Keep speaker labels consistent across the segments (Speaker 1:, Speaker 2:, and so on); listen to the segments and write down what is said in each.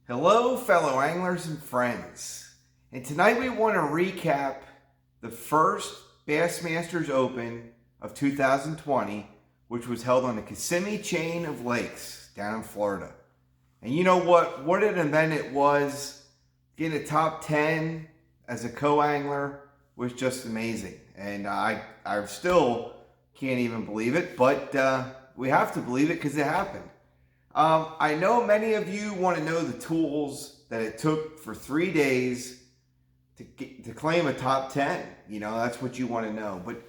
Speaker 1: Hello, fellow anglers and friends. And tonight we want to recap the first Bassmasters Open of 2020, which was held on the Kissimmee Chain of lakes down in Florida. And you know what? What an event it was. Getting a top 10 as a co-angler was just amazing. And I still can't even believe it, but we have to believe it because it happened. I know many of you want to know the tools that it took for 3 days to claim a top 10. You know, that's what you want to know. But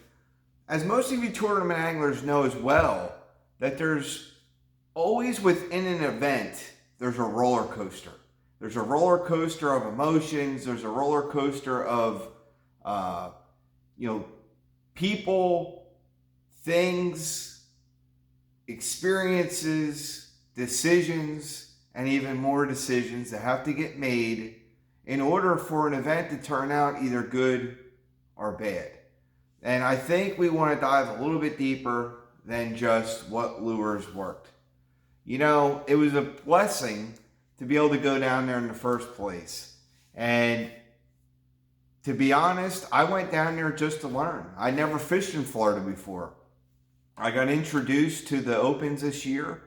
Speaker 1: as most of you tournament anglers know as well, that there's always within an event, there's a roller coaster. There's a roller coaster of emotions. There's a roller coaster of, people, things, experiences, decisions, and even more decisions that have to get made in order for an event to turn out either good or bad. And I think we want to dive a little bit deeper than just what lures worked. You know, it was a blessing to be able to go down there in the first place. And to be honest, I went down there just to learn. I never fished in Florida before. I got introduced to the Opens this year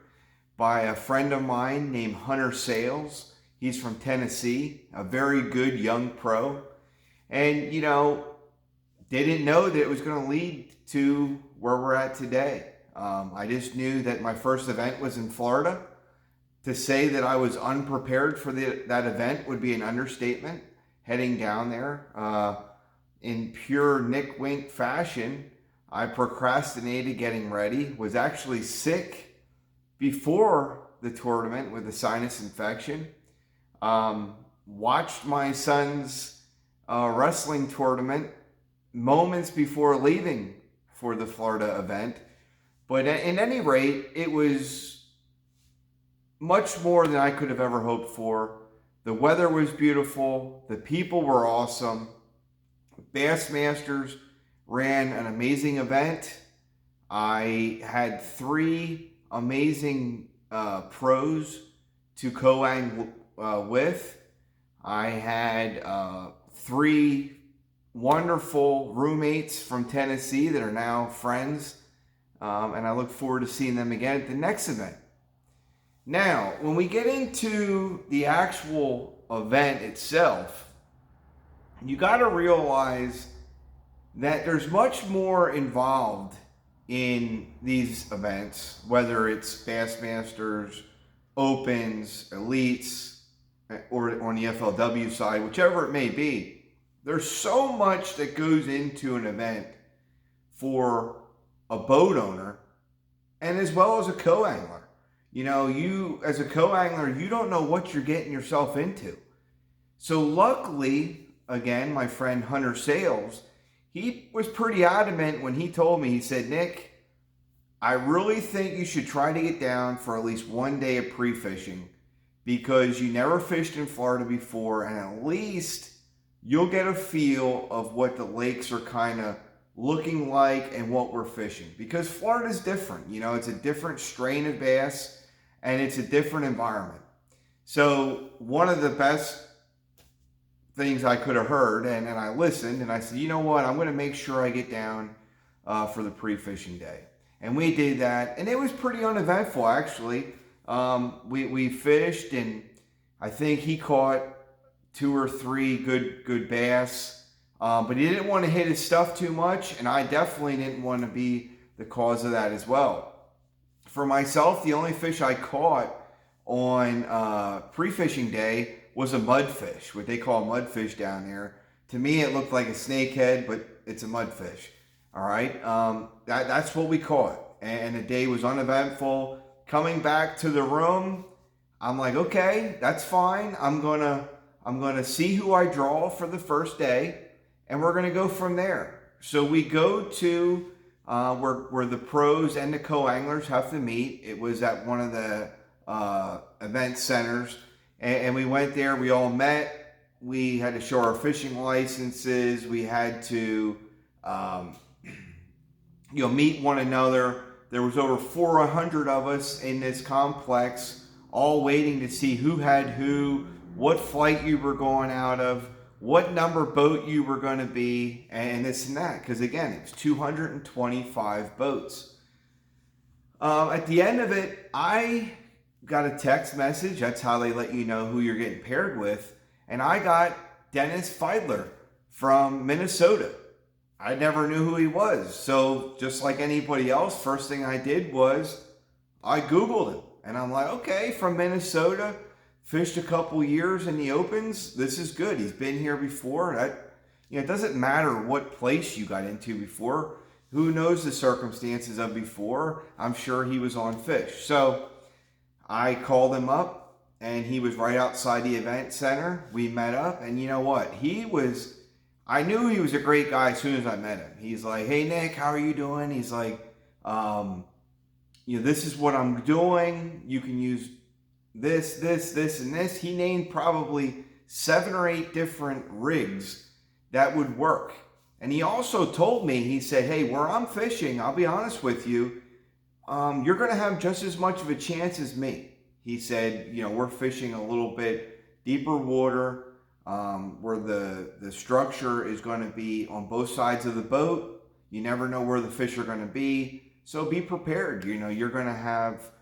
Speaker 1: by a friend of mine named Hunter Sales. He's from Tennessee, a very good young pro. And, you know, didn't know that it was going to lead to where we're at today. I just knew that my first event was in Florida. To say that I was unprepared for that event would be an understatement. Heading down there in pure Nick Wink fashion, I procrastinated getting ready, was actually sick before the tournament with a sinus infection. Watched my son's wrestling tournament moments before leaving for the Florida event. But at any rate, it was much more than I could have ever hoped for. The weather was beautiful. The people were awesome. Bassmasters ran an amazing event. I had 3 amazing pros to co-ang with. I had 3 wonderful roommates from Tennessee that are now friends, and I look forward to seeing them again at the next event. Now, when we get into the actual event itself, you got to realize that there's much more involved in these events, whether it's Bassmasters, Opens, Elites, or on the FLW side, whichever it may be. There's so much that goes into an event for a boat owner and as well as a co-angler. You know, you as a co-angler, you don't know what you're getting yourself into. So luckily, again, my friend Hunter Sales, he was pretty adamant when he told me, he said, Nick, I really think you should try to get down for at least 1 day of pre-fishing because you never fished in Florida before, and at least you'll get a feel of what the lakes are kind of looking like and what we're fishing. Because Florida's different, you know, it's a different strain of bass and it's a different environment. So one of the best things I could have heard, and I listened, and I said, you know what, I'm going to make sure I get down for the pre-fishing day. And we did that, and it was pretty uneventful, actually. We fished, and I think he caught 2 or 3 good bass, but he didn't want to hit his stuff too much, and I definitely didn't want to be the cause of that as well. For myself, the only fish I caught on pre-fishing day was a mudfish, what they call a mudfish down there. To me, it looked like a snakehead, but it's a mudfish. All right, that's what we caught, and the day was uneventful. Coming back to the room, I'm like, okay, that's fine. I'm gonna see who I draw for the first day, and we're gonna go from there. So we go to where the pros and the co-anglers have to meet. It was at one of the event centers. And we went there, we all met, we had to show our fishing licenses, we had to meet one another. There was over 400 of us in this complex all waiting to see who had who, what flight you were going out of, what number boat you were going to be, and this and that. Because again, it's 225 boats. At the end of it, I got a text message. That's how they let you know who you're getting paired with. And I got Dennis Feidler from Minnesota. I never knew who he was. So just like anybody else, first thing I did was I Googled him. And I'm like, okay, from Minnesota, fished a couple years in the Opens. This is good. He's been here before. It doesn't matter what place you got into before. Who knows the circumstances of before? I'm sure he was on fish. So I called him up, and he was right outside the event center. We met up, and you know what? I knew he was a great guy as soon as I met him. He's like, hey, Nick, how are you doing? He's like, this is what I'm doing. You can use this, and this. He named probably 7 or 8 different rigs that would work. And he also told me, he said, hey, where I'm fishing, I'll be honest with you, you're going to have just as much of a chance as me. He said, we're fishing a little bit deeper water, where the structure is going to be on both sides of the boat. You never know where the fish are going to be. So be prepared. You're going to have,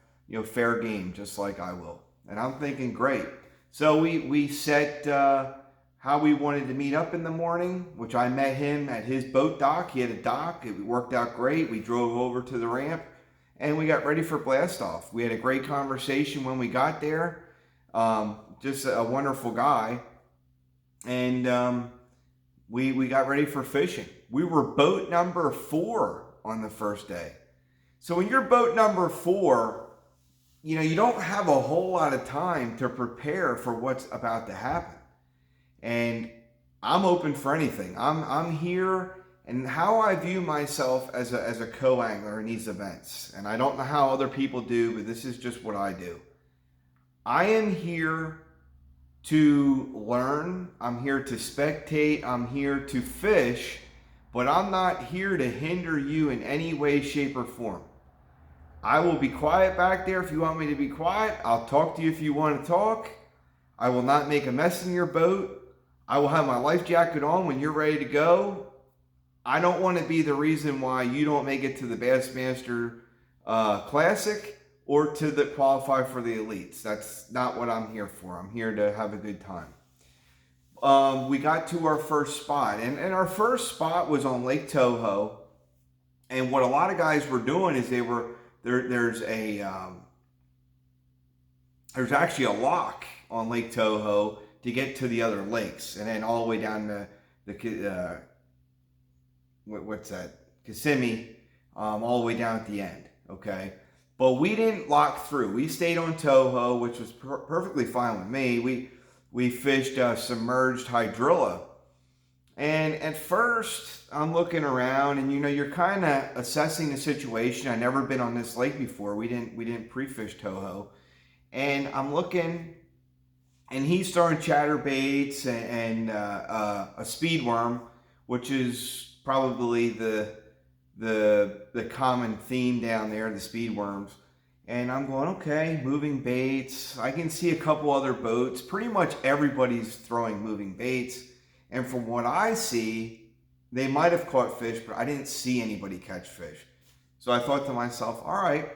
Speaker 1: fair game, just like I will. And I'm thinking, great. So we set how we wanted to meet up in the morning, which I met him at his boat dock. He had a dock. It worked out great. We drove over to the ramp, and we got ready for blast off. We had a great conversation when we got there. Just a wonderful guy. And we got ready for fishing. We were boat number 4 on the first day. So when you're boat number 4, you don't have a whole lot of time to prepare for what's about to happen. And I'm open for anything. I'm here, and how I view myself as a co-angler in these events. And I don't know how other people do, but this is just what I do. I am here to learn. I'm here to spectate. I'm here to fish, but I'm not here to hinder you in any way, shape, or form. I will be quiet back there if you want me to be quiet. I'll talk to you if you want to talk. I will not make a mess in your boat. I will have my life jacket on when you're ready to go. I don't want to be the reason why you don't make it to the Bassmaster Classic or to the qualify for the elites. That's not what I'm here for. I'm here to have a good time. We got to our first spot, and our first spot was on Lake Toho. And what a lot of guys were doing is they were there's actually a lock on Lake Toho to get to the other lakes, and then all the way down to the Kissimmee, all the way down at the end. Okay, but we didn't lock through. We stayed on Toho, which was perfectly fine with me. We fished submerged hydrilla, and at first I'm looking around, and you're kind of assessing the situation. I've never been on this lake before. We didn't pre-fish Toho, and I'm looking. And he's throwing chatterbaits and a speed worm, which is probably the common theme down there, the speed worms. And I'm going, okay, moving baits. I can see a couple other boats. Pretty much everybody's throwing moving baits. And from what I see, they might have caught fish, but I didn't see anybody catch fish. So I thought to myself, all right,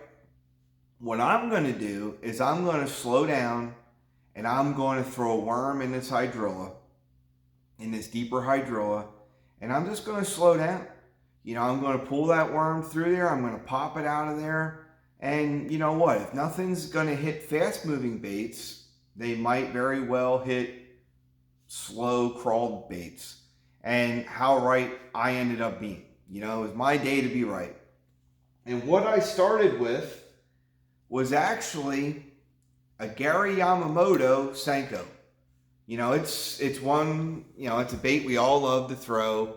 Speaker 1: what I'm going to do is I'm going to slow down, and I'm going to throw a worm in this hydrilla, in this deeper hydrilla, and I'm just going to slow down. I'm going to pull that worm through there. I'm going to pop it out of there. And you know what? If nothing's going to hit fast-moving baits, they might very well hit slow crawled baits. And how right I ended up being. It was my day to be right. And what I started with was actually a Gary Yamamoto Senko. It's one, it's a bait we all love to throw.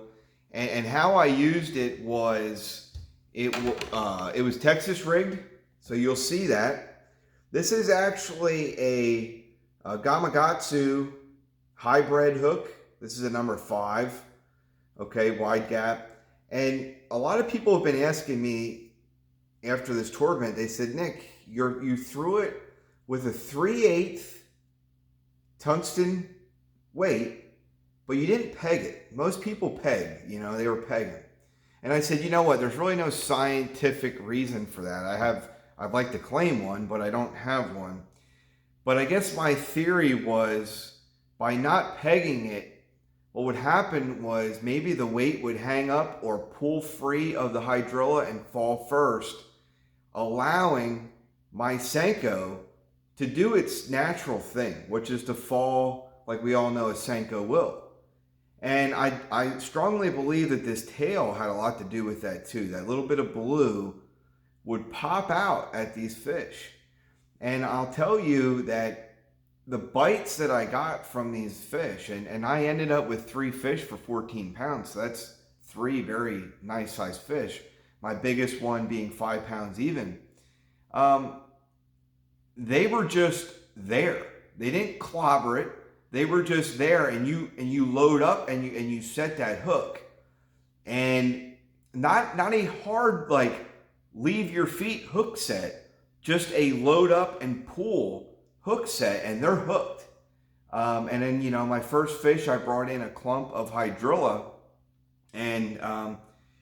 Speaker 1: And how I used it was, it was Texas rigged. So you'll see that. This is actually a Gamakatsu hybrid hook. This is a number 5. Okay, wide gap. And a lot of people have been asking me after this tournament, they said, Nick, you threw it with a 3/8 tungsten weight, but you didn't peg it. Most people peg, they were pegging. And I said, you know what, there's really no scientific reason for that. I'd like to claim one, but I don't have one. But I guess my theory was, by not pegging it, what would happen was maybe the weight would hang up or pull free of the hydrilla and fall first, allowing my Senko to do its natural thing, which is to fall like we all know a Senko will. And I strongly believe that this tail had a lot to do with that too. That little bit of blue would pop out at these fish. And I'll tell you that the bites that I got from these fish, and I ended up with 3 fish for 14 pounds. So that's 3 very nice sized fish. My biggest one being 5 pounds even. They were just there. They didn't clobber it. They were just there, and you load up and you set that hook, and not a hard like leave your feet hook set, just a load up and pull hook set, and they're hooked. And then my first fish, I brought in a clump of hydrilla, and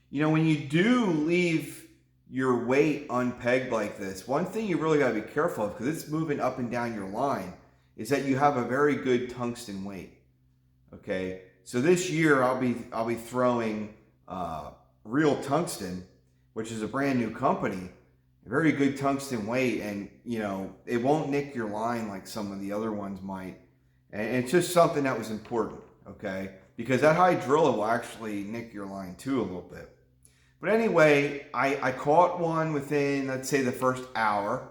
Speaker 1: when you do leave your weight unpegged like this, one thing you really got to be careful of, because it's moving up and down your line, is that you have a very good tungsten weight. Okay, so this year I'll be throwing Real Tungsten, which is a brand new company, a very good tungsten weight, and it won't nick your line like some of the other ones might. And it's just something that was important, okay, because that hydrilla will actually nick your line too a little bit. But anyway, I caught one within, let's say, the first hour.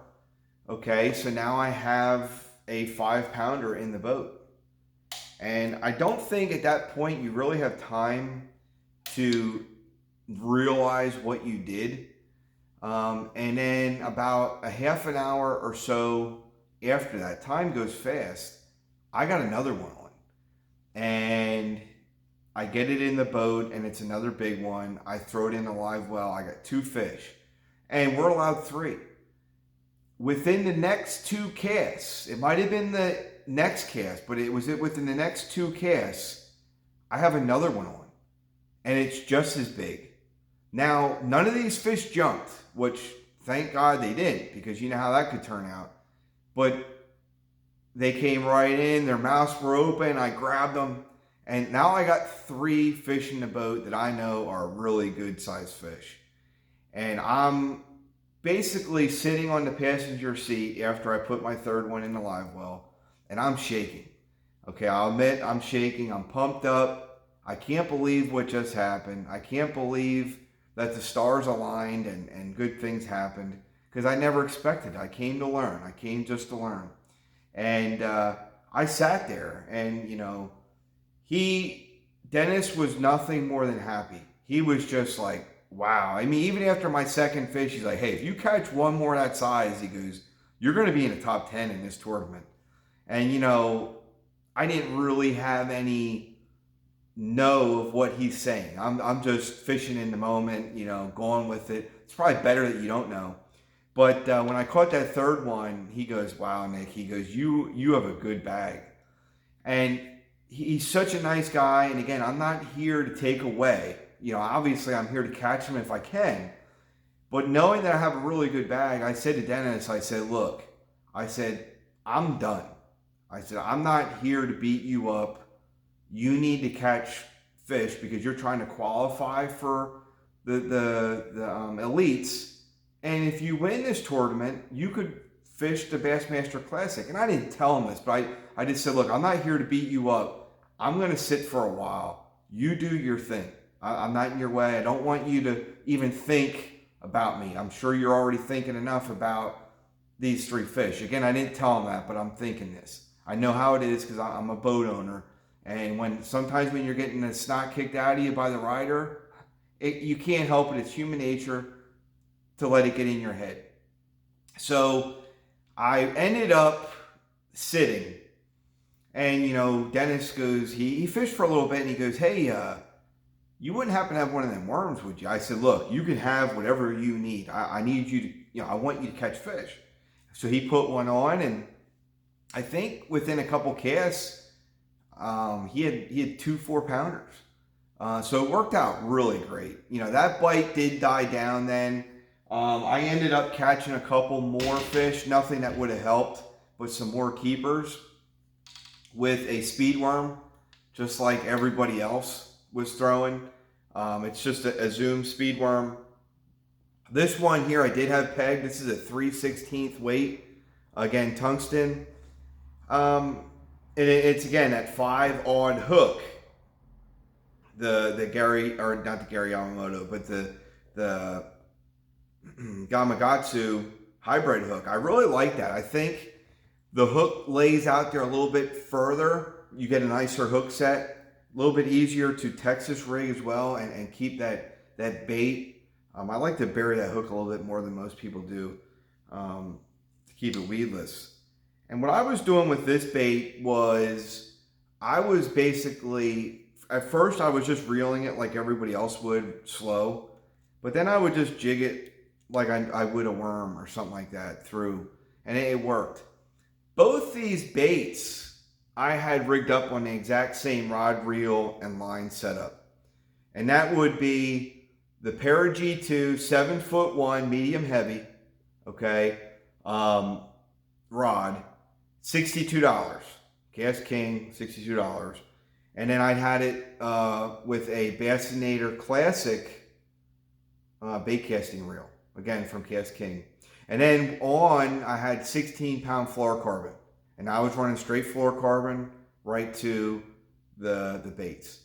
Speaker 1: Okay, so now I have a 5-pounder in the boat. And I don't think at that point you really have time to realize what you did. And then about a half an hour or so after that, time goes fast, I got another one on. And I get it in the boat, and it's another big one. I throw it in the live well. I got 2 fish. And we're allowed 3. Within the next 2 casts, it might have been the next cast, but it was within the next 2 casts, I have another one on. And it's just as big. Now, none of these fish jumped, which thank God they didn't, because you know how that could turn out. But they came right in, their mouths were open, I grabbed them, and now I got 3 fish in the boat that I know are really good sized fish. And I'm basically sitting on the passenger seat after I put my 3rd one in the live well, and I'm shaking. Okay, I'll admit I'm shaking, I'm pumped up. I can't believe what just happened. I can't believe that the stars aligned and good things happened, because I never expected it. I came to learn. I came just to learn. And I sat there, and Dennis was nothing more than happy. He was just like, wow. I mean, even after my 2nd fish, he's like, hey, if you catch one more that size, he goes, you're going to be in the top 10 in this tournament. And I didn't really have any know of what he's saying. I'm just fishing in the moment, going with it. It's probably better that you don't know. But when I caught that 3rd one, he goes, wow, Nick, he goes, you have a good bag. And he's such a nice guy. And again, I'm not here to take away. Obviously I'm here to catch him if I can. But knowing that I have a really good bag, I said to Dennis, I said, look, I'm done. I said, I'm not here to beat you up. You need to catch fish because you're trying to qualify for the elites. And if you win this tournament, you could fish the Bassmaster Classic. And I didn't tell him this, but I just said, look, I'm not here to beat you up. I'm going to sit for a while. You do your thing. I'm not in your way. I don't want you to even think about me. I'm sure you're already thinking enough about these 3 fish. Again, I didn't tell him that, but I'm thinking this. I know how it is because I'm a boat owner. And sometimes when you're getting the snot kicked out of you by the rider, you can't help it. It's human nature to let it get in your head. So I ended up sitting, and Dennis goes, he fished for a little bit, and he goes, hey, you wouldn't happen to have one of them worms, would you? I said, look, you can have whatever you need. I need you to, I want you to catch fish. So he put one on, and I think within a couple casts, he had 2 4-pounders. So it worked out really great. You know, that bite did die down then. I ended up catching a couple more fish, nothing that would have helped, but some more keepers with a speed worm, just like everybody else was throwing. It's just a zoom speed worm. This one here I did have pegged. This is a 3/16 weight. Again, tungsten. It's again that 5-odd hook. The Gary, or not the Gary Yamamoto, but the Gamakatsu hybrid hook. I really like that. I think the hook lays out there a little bit further. You get a nicer hook set, a little bit easier to Texas rig as well, and keep that bait. I like to bury that hook a little bit more than most people do, to keep it weedless. And what I was doing with this bait was, I was basically, at first I was just reeling it like everybody else would, slow. But then I would just jig it like I would a worm or something like that through, and it worked. Both these baits I had rigged up on the exact same rod, reel, and line setup. And that would be the Para G2 7'1" medium heavy, okay, rod, $62. Cast King, $62. And then I had it with a Bassmaster Classic bait casting reel, again from Cast King. And then on, I had 16-pound fluorocarbon. And I was running straight fluorocarbon right to the baits.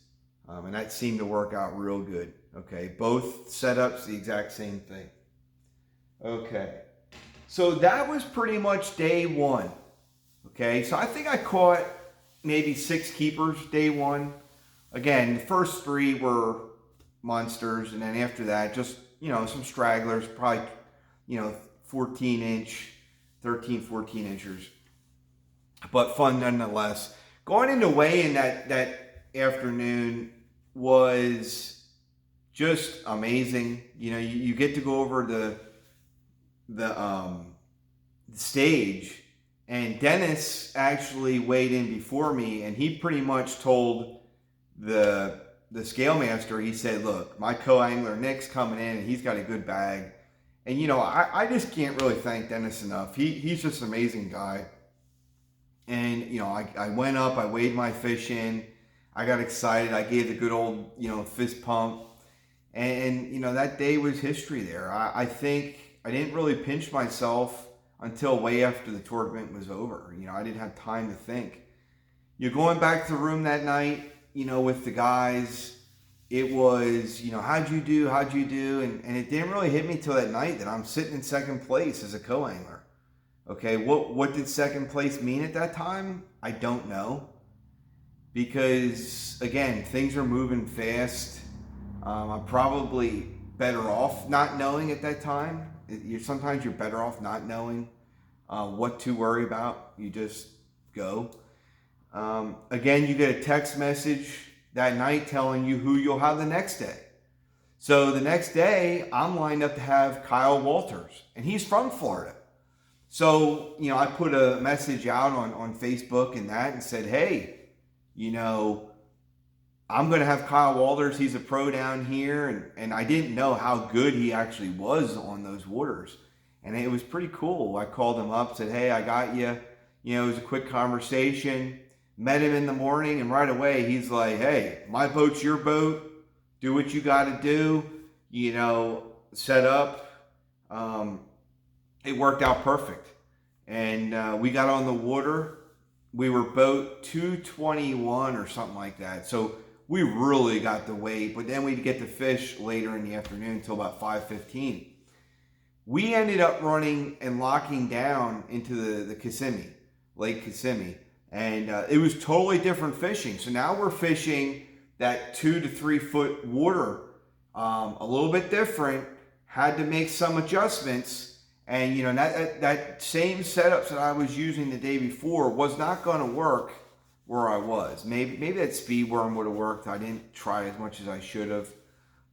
Speaker 1: And that seemed to work out real good. Okay, both setups, the exact same thing. Okay, so that was pretty much day one. Okay, so I think I caught maybe 6 keepers day one. Again, the first 3 were monsters, and then after that, just, you know, some stragglers, probably, you know, 14-inch, 13, 14-inchers. But fun nonetheless. Going into weigh-in that afternoon was just amazing. You know, you get to go over the stage, and Dennis actually weighed in before me, and he pretty much told the scale master, he said, look, my co-angler Nick's coming in, and he's got a good bag. And, you know, I just can't really thank Dennis enough. He's just an amazing guy. And, you know, I went up, I weighed my fish in, I got excited, I gave the good old, you know, fist pump. And you know, that day was history there. I think I didn't really pinch myself until way after the tournament was over. You know, I didn't have time to think. You're going back to the room that night, you know, with the guys. It was, you know, how'd you do? How'd you do? And it didn't really hit me till that night that I'm sitting in second place as a co-angler. Okay, what did second place mean at that time? I don't know. Because, again, things are moving fast. I'm probably better off not knowing at that time. Sometimes you're better off not knowing what to worry about. You just go. Again, you get a text message that night telling you who you'll have the next day. So the next day, I'm lined up to have Kyle Walters, and he's from Florida. So, you know, I put a message out on Facebook and said, hey, you know, I'm going to have Kyle Walters. He's a pro down here. And I didn't know how good he actually was on those waters. And it was pretty cool. I called him up, said, hey, I got you. You know, it was a quick conversation. Met him in the morning, and right away he's like, hey, my boat's your boat. Do what you got to do. You know, set up. It worked out perfect. And we got on the water. We were boat 221 or something like that. So we really got the weight. But then we'd get to fish later in the afternoon until about 5:15. We ended up running and locking down into the Kissimmee, Lake Kissimmee. And it was totally different fishing. So now we're fishing that 2 to 3 foot water, a little bit different. Had to make some adjustments. And, you know, that same setups that I was using the day before was not going to work where I was. Maybe that speed worm would have worked. I didn't try as much as I should have.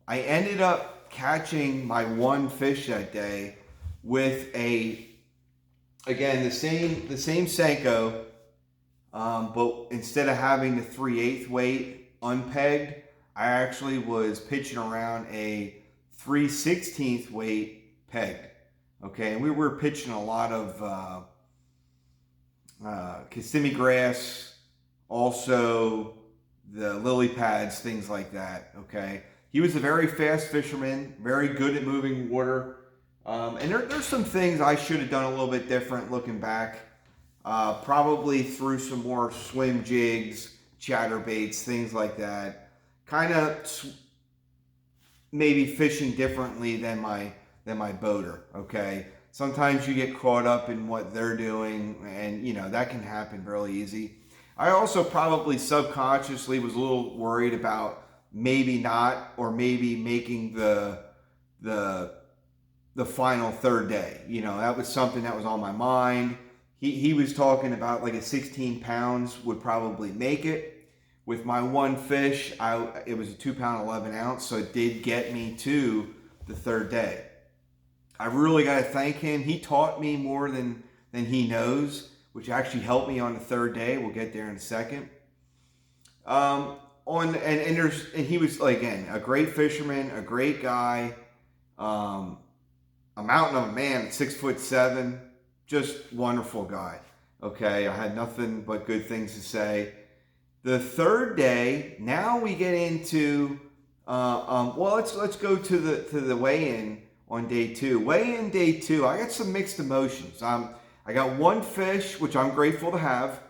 Speaker 1: I ended up catching my one fish that day with a again, the same Senko, but instead of having the 3/8 weight unpegged, I actually was pitching around a 3/16 weight pegged. Okay, and we were pitching a lot of Kissimmee grass, also the lily pads, things like that. Okay, he was a very fast fisherman, very good at moving water. And there's some things I should have done a little bit different looking back. Probably threw some more swim jigs, chatterbaits, things like that. Kind of maybe fishing differently than my boater. Okay, sometimes you get caught up in what they're doing, and that can happen really easy. I also probably subconsciously was a little worried about maybe not, or maybe making the final third day. That was something that was on my mind. He was talking about like a 16 pounds would probably make it. With my one fish, it was a 2 pound 11 ounce, so it did get me to the third day. I really got to thank him. He taught me more than he knows, which actually helped me on the third day. We'll get there in a second. And he was, again, a great fisherman, a great guy, a mountain of a man, 6'7", just wonderful guy. Okay, I had nothing but good things to say. The third day, now we get into well, let's go to the weigh-in on day 2. Weigh-in day 2, I got some mixed emotions. I got one fish, which I'm grateful to have,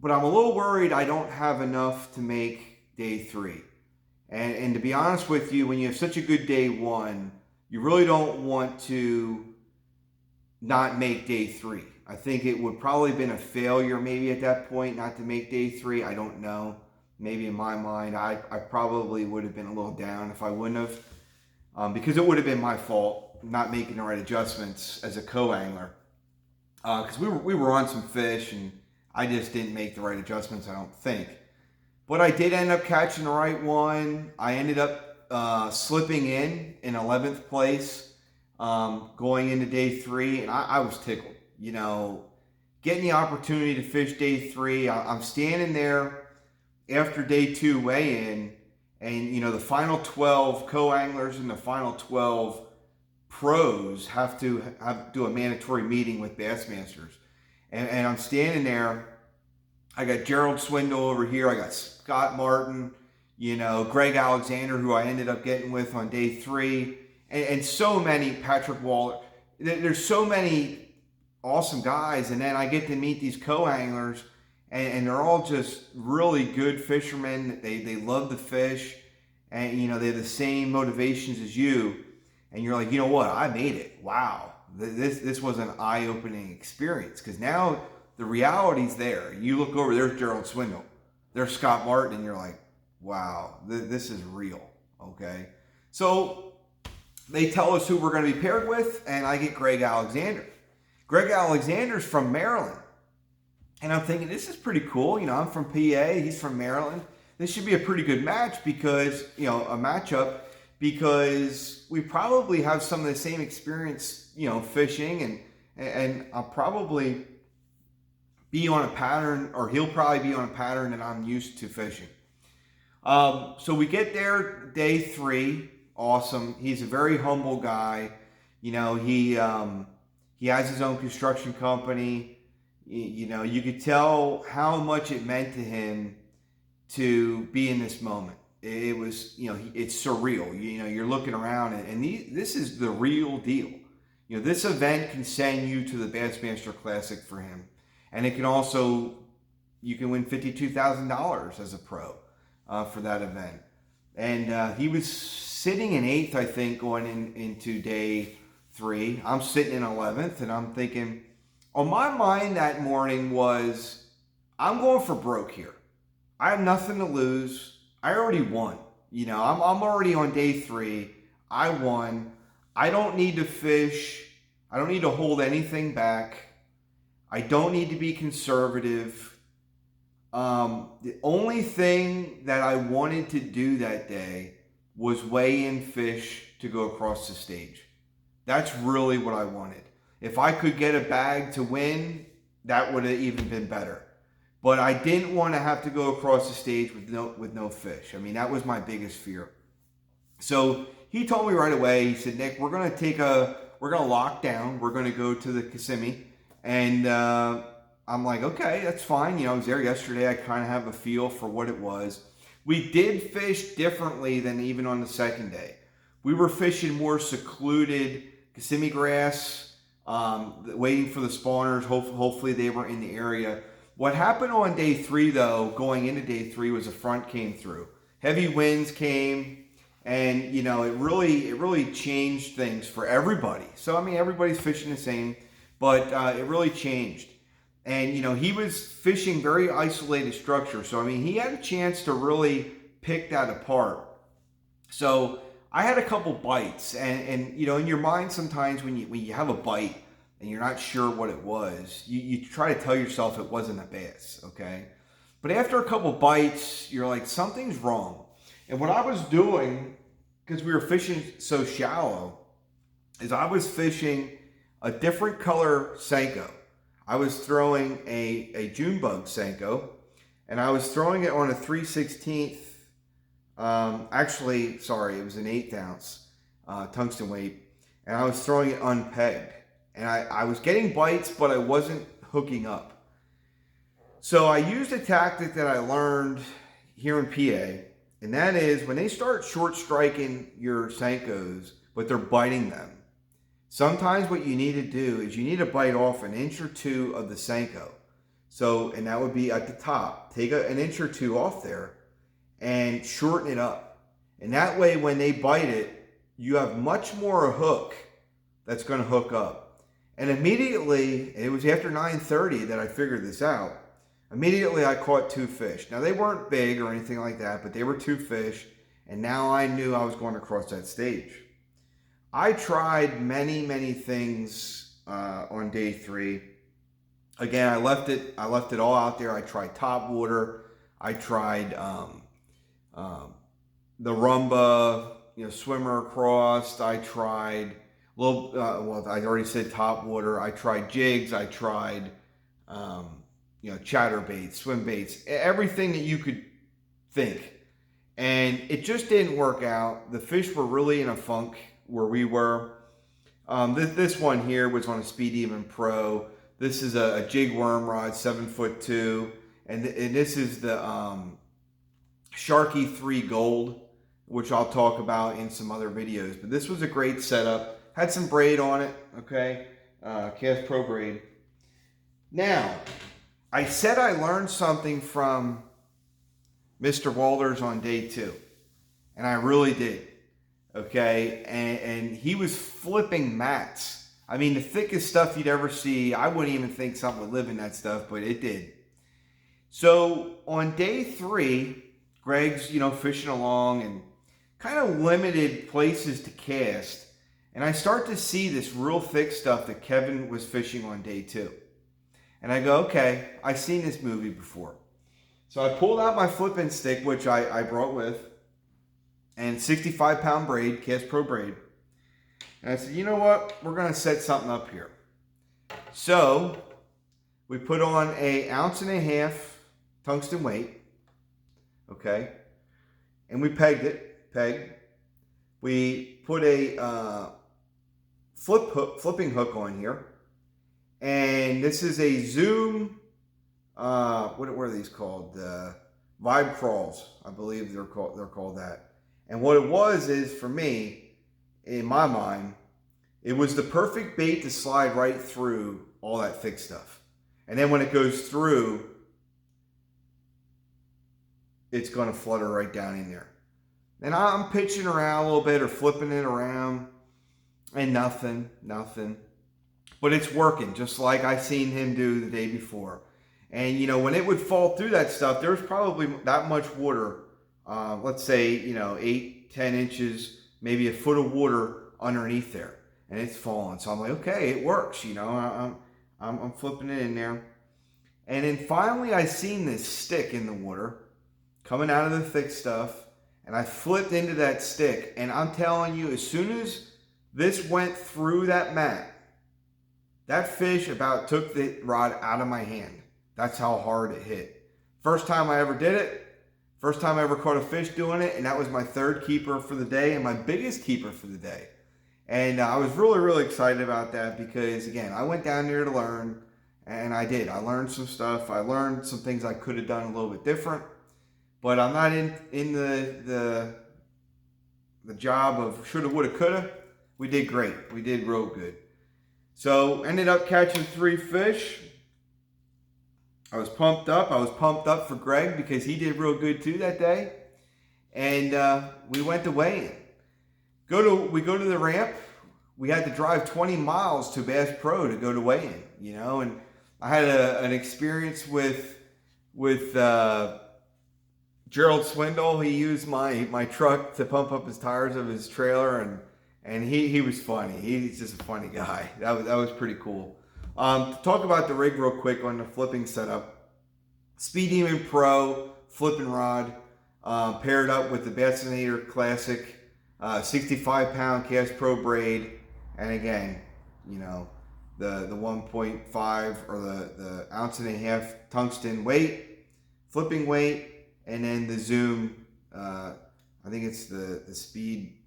Speaker 1: but I'm a little worried I don't have enough to make day 3. And to be honest with you, when you have such a good day 1, you really don't want to not make day 3. I think it would probably have been a failure maybe at that point not to make day 3. I don't know. Maybe in my mind, I probably would have been a little down if I wouldn't have, because it would have been my fault not making the right adjustments as a co-angler. Because we were on some fish and I just didn't make the right adjustments, I don't think. But I did end up catching the right one. I ended up slipping in 11th place going into day 3, and I was tickled. Getting the opportunity to fish day 3. I'm standing there after day 2 weigh-in, and the final 12 co-anglers and the final 12 pros have to do a mandatory meeting with Bassmasters. And I'm standing there. I got Gerald Swindle over here. I got Scott Martin, Greg Alexander, who I ended up getting with on day 3, and so many, Patrick Waller. There's so many awesome guys, and then I get to meet these co-anglers, and they're all just really good fishermen. They love the fish, and they have the same motivations as you, and you're like, you know what, I made it. Wow, this was an eye-opening experience, because now the reality's there. You look over, there's Gerald Swindle, there's Scott Martin, and you're like, wow, this is real. Okay, so they tell us who we're going to be paired with, and I get Greg Alexander. Greg Alexander's from Maryland. And I'm thinking, this is pretty cool. I'm from PA, he's from Maryland. This should be a pretty good match because, a matchup, because we probably have some of the same experience, fishing, and I'll probably be on a pattern, or he'll probably be on a pattern that I'm used to fishing. So we get there day 3. Awesome. He's a very humble guy. He has his own construction company. You could tell how much it meant to him to be in this moment. It was, it's surreal. You're looking around, and this is the real deal. This event can send you to the Bassmaster Classic for him. And it can also, you can win $52,000 as a pro for that event. And he was sitting in 8th, I think, going into day 3. I'm sitting in 11th, and I'm thinking, on my mind that morning was, I'm going for broke here. I have nothing to lose. I already won. I'm already on day 3. I won. I don't need to fish. I don't need to hold anything back. I don't need to be conservative. The only thing that I wanted to do that day was weigh in fish to go across the stage. That's really what I wanted. If I could get a bag to win, that would have even been better. But I didn't want to have to go across the stage with no fish. I mean, that was my biggest fear. So he told me right away, he said, Nick, we're going to lock down. We're going to go to the Kissimmee. And I'm like, okay, that's fine. You know, I was there yesterday. I kind of have a feel for what it was. We did fish differently than even on the second day. We were fishing more secluded Kissimmee grass, waiting for the spawners. Hopefully they were in the area. What happened on day 3, though, going into day 3, was a front came through. Heavy winds came, and you know, it really changed things for everybody. So I mean, everybody's fishing the same, but it really changed. And you know, he was fishing very isolated structure. So I mean, he had a chance to really pick that apart. So I had a couple bites, and you know, in your mind sometimes when you have a bite and you're not sure what it was, you try to tell yourself it wasn't a bass, okay? But after a couple bites, you're like, something's wrong. And what I was doing, because we were fishing so shallow, is I was fishing a different color Senko. I was throwing a June bug Senko, and I was throwing it on a 3/16. Actually, sorry, it was an 1/8 ounce tungsten weight, and I was throwing it unpegged. And I was getting bites, but I wasn't hooking up. So I used a tactic that I learned here in PA, and that is when they start short striking your Senkos, but they're biting them, sometimes what you need to do is you need to bite off 1 inch or 2 of the Senko. So, and that would be at the top. Take 1 inch or 2 off there and shorten it up. And that way, when they bite it, you have much more a hook that's going to hook up. And immediately, it was after 9:30 that I figured this out. Immediately, I caught 2 fish. Now, they weren't big or anything like that, but they were 2 fish. And now I knew I was going to cross that stage. I tried many things on day 3. Again, I left it all out there. I tried top water. I tried the rumba, you know, swimmer across. I tried well, I already said top water. I tried jigs. I tried, you know, chatter baits, swim baits, everything that you could think. And it just didn't work out. The fish were really in a funk where we were. This one here was on a Speed Even Pro. This is a jig worm rod, 7'2", and this is the Sharky 3 Gold, which I'll talk about in some other videos. But this was a great setup. Had some braid on it, okay? Cast Pro braid. Now, I said I learned something from Mr. Walters on day 2. And I really did, okay? And he was flipping mats. I mean, the thickest stuff you'd ever see. I wouldn't even think something would live in that stuff, but it did. So on day 3, Greg's, you know, fishing along and kind of limited places to cast. And I start to see this real thick stuff that Kevin was fishing on day 2. And I go, okay, I've seen this movie before. So I pulled out my flipping stick, which I brought with, and 65-pound braid, Cast Pro braid. And I said, you know what? We're going to set something up here. So we put on a 1.5 ounce tungsten weight, okay? And we pegged it, We put a flipping hook on here, and this is a Zoom. What are these called? Vibe crawls, I believe they're called that. And what it was is, for me, in my mind, it was the perfect bait to slide right through all that thick stuff. And then when it goes through, it's going to flutter right down in there. And I'm pitching around a little bit or flipping it around, and nothing. But it's working, just like I seen him do the day before. And, you know, when it would fall through that stuff, there was probably that much water, let's say, you know, 8, 10 inches, maybe a foot of water underneath there. And it's falling. So I'm like, okay, it works, you know. I'm flipping it in there. And then finally I seen this stick in the water coming out of the thick stuff. And I flipped into that stick. And I'm telling you, as soon as this went through that mat, That fish about took the rod out of my hand. That's how hard it hit. First time I ever did it. First time I ever caught a fish doing it, and that was my third keeper for the day and my biggest keeper for the day. And I was really, really excited about that because, again, I went down there to learn, and I did. I learned some stuff. I learned some things I could have done a little bit different, but I'm not in the job of shoulda, woulda, coulda. We did great. We did real good. So ended up catching 3 fish. I was pumped up. I was pumped up for Greg because he did real good too that day. And we went to weigh-in. We go to the ramp. We had to drive 20 miles to Bass Pro to go to weigh-in, you know. And I had an experience with Gerald Swindle. He used my truck to pump up his tires of his trailer, and he was funny. He's just a funny guy. That was pretty cool. To talk about the rig real quick on the flipping setup, Speed Demon Pro flipping rod paired up with the Bassmaster Classic 65-pound Cast Pro braid, and again, you know, the 1.5 or the ounce and a half tungsten weight, flipping weight, and then the Zoom. I think it's the Speed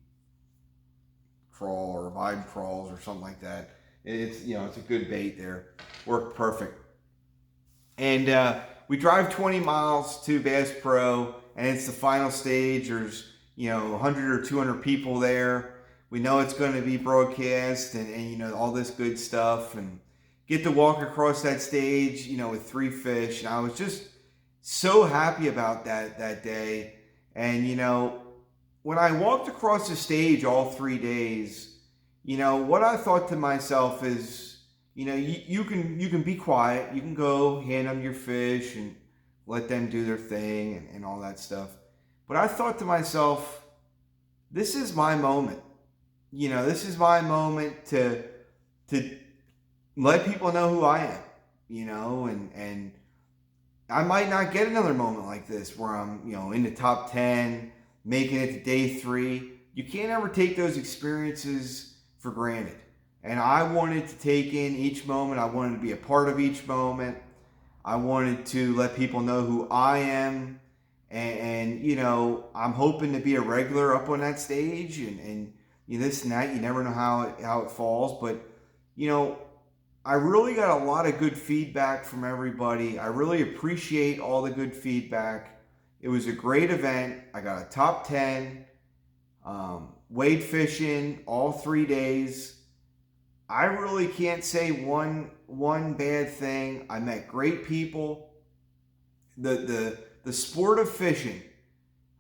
Speaker 1: Crawl or Vibe Crawls or something like that. It's, you know, it's a good bait there. Worked perfect. And we drive 20 miles to Bass Pro, and it's the final stage. There's, you know, 100 or 200 people there. We know it's going to be broadcast and you know, all this good stuff, and get to walk across that stage, you know, with 3 fish. And I was just so happy about that day. And, you know, when I walked across the stage all 3 days, you know, what I thought to myself is, you know, you can be quiet. You can go hand them your fish and let them do their thing and all that stuff. But I thought to myself, this is my moment. You know, this is my moment to let people know who I am, you know, and I might not get another moment like this where I'm, you know, in the top 10, making it to day 3. You can't ever take those experiences for granted. And I wanted to take in each moment. I wanted to be a part of each moment. I wanted to let people know who I am. And you know, I'm hoping to be a regular up on that stage. And you know, this and that, you never know how it falls. But, you know, I really got a lot of good feedback from everybody. I really appreciate all the good feedback. It was a great event. I got a top 10. Wade fishing all 3 days. I really can't say one bad thing. I met great people. The sport of fishing,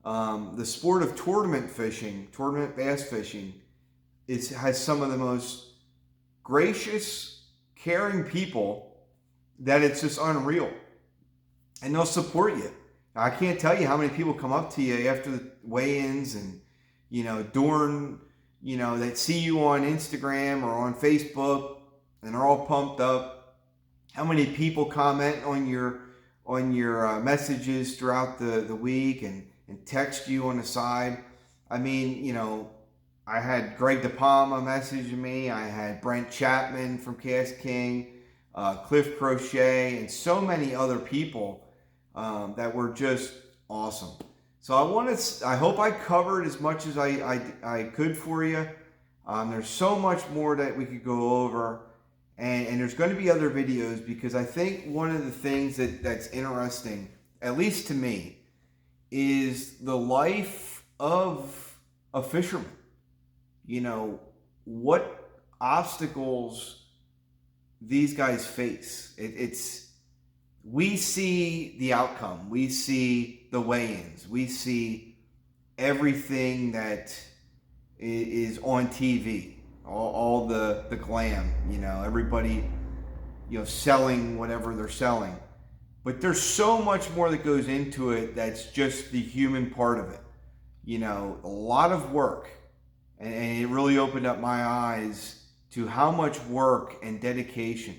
Speaker 1: the sport of tournament fishing, tournament bass fishing, has some of the most gracious, caring people that it's just unreal. And they'll support you. Now, I can't tell you how many people come up to you after the weigh-ins and, you know, during, you know, that see you on Instagram or on Facebook and they're all pumped up. How many people comment on your messages throughout the week and text you on the side. I mean, you know, I had Greg DePalma messaging me. I had Brent Chapman from Cast King, Cliff Crochet, and so many other people that were just awesome. So I hope I covered as much as I could for you. There's so much more that we could go over. And there's going to be other videos, because I think one of the things that's interesting, at least to me, is the life of a fisherman. You know, what obstacles these guys face. We see the outcome. We see the weigh-ins. We see everything that is on TV. All the glam, you know, everybody, you know, selling whatever they're selling. But there's so much more that goes into it that's just the human part of it. You know, a lot of work. And it really opened up my eyes to how much work and dedication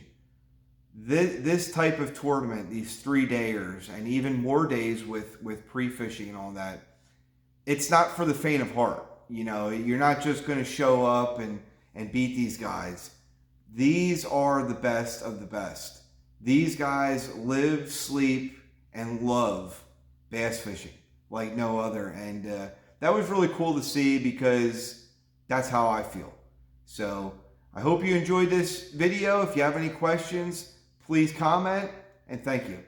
Speaker 1: this type of tournament, these 3-dayers, and even more days with pre-fishing and all that, it's not for the faint of heart. You know, you're not just going to show up and beat these guys. These are the best of the best. These guys live, sleep, and love bass fishing like no other. And that was really cool to see because that's how I feel. So I hope you enjoyed this video. If you have any questions, please comment, and thank you.